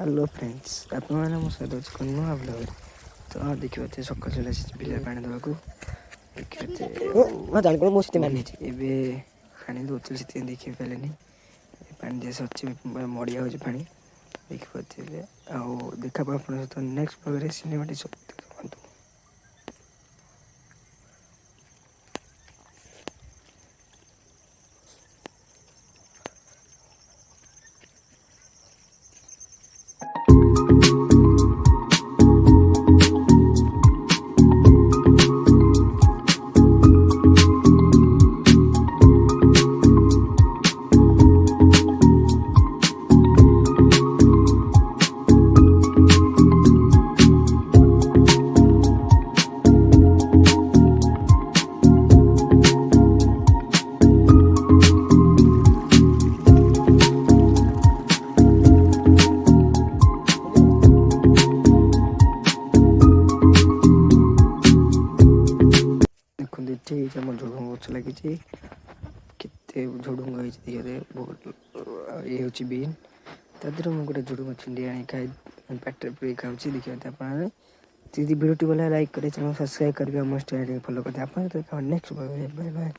Hello friends आपने मो सहित अच्छे नुआ ब्लग तो देखिए सकाल चला बिल पानी देवाक देखिए पानी दूसरी से देखिए पारे पानी दिया सर मड़िया हो पा देखिए देखा सहित नेक्स्ट ब्लॉग सिनेमेटिक देखते आम झुड़ुंग गच लगी केते झुड़ुंग ये हूँ बीन तादेह मुझे गोटे झुड़ुंग छिंडी आनी खाई पेट पूरी खाऊँ देखिए यदि वीडियो भले लाइक करें चैनल सब्सक्राइब करके मो चैनल फॉलो करते हैं नेक्स्ट बाय बाय।